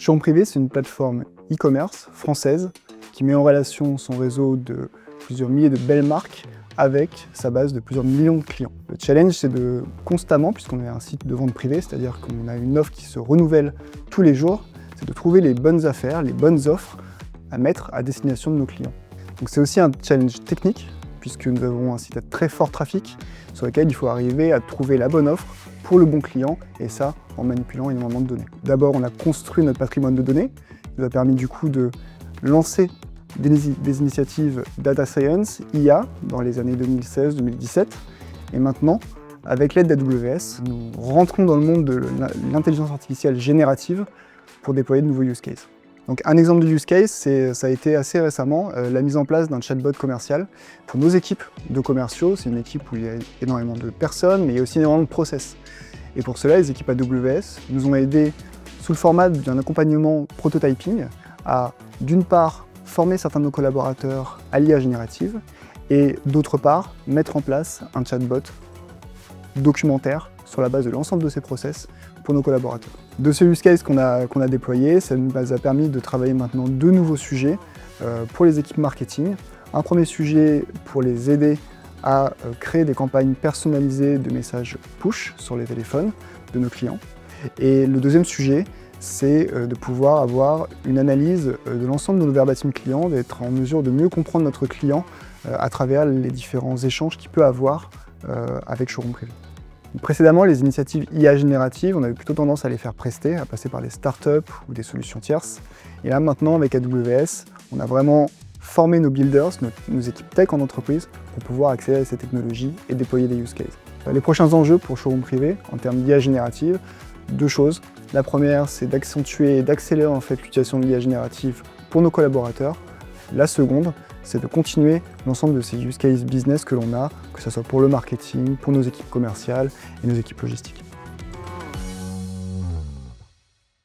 Showroom Privé, c'est une plateforme e-commerce française qui met en relation son réseau de plusieurs milliers de belles marques avec sa base de plusieurs millions de clients. Le challenge, c'est de constamment, puisqu'on est un site de vente privée, c'est-à-dire qu'on a une offre qui se renouvelle tous les jours, c'est de trouver les bonnes affaires, les bonnes offres à mettre à destination de nos clients. Donc c'est aussi un challenge technique, puisque nous avons un site à très fort trafic, sur lequel il faut arriver à trouver la bonne offre pour le bon client, et ça en manipulant énormément de données. D'abord, on a construit notre patrimoine de données, qui nous a permis du coup de lancer des initiatives Data Science, IA, dans les années 2016-2017, et maintenant, avec l'aide d'AWS, nous rentrons dans le monde de l'intelligence artificielle générative pour déployer de nouveaux use cases. Donc un exemple de use case, ça a été assez récemment la mise en place d'un chatbot commercial pour nos équipes de commerciaux. C'est une équipe où il y a énormément de personnes, mais il y a aussi énormément de process. Et pour cela, les équipes AWS nous ont aidés sous le format d'un accompagnement prototyping à, d'une part, former certains de nos collaborateurs à l'IA générative et, d'autre part, mettre en place un chatbot documentaire sur la base de l'ensemble de ces process pour nos collaborateurs. De ce use case qu'on a déployé, ça nous a permis de travailler maintenant deux nouveaux sujets pour les équipes marketing. Un premier sujet pour les aider à créer des campagnes personnalisées de messages push sur les téléphones de nos clients. Et le deuxième sujet, c'est de pouvoir avoir une analyse de l'ensemble de nos verbatim clients, d'être en mesure de mieux comprendre notre client à travers les différents échanges qu'il peut avoir avec Showroom Privé. Précédemment, les initiatives IA génératives, on avait plutôt tendance à les faire prester, à passer par les startups ou des solutions tierces. Et là maintenant, avec AWS, on a vraiment formé nos builders, nos équipes tech en entreprise, pour pouvoir accéder à ces technologies et déployer des use cases. Les prochains enjeux pour Showroom Privé, en termes d'IA générative, deux choses. La première, c'est d'accentuer et d'accélérer en fait l'utilisation de l'IA générative pour nos collaborateurs. La seconde, c'est de continuer l'ensemble de ces use cases business que l'on a, que ce soit pour le marketing, pour nos équipes commerciales et nos équipes logistiques.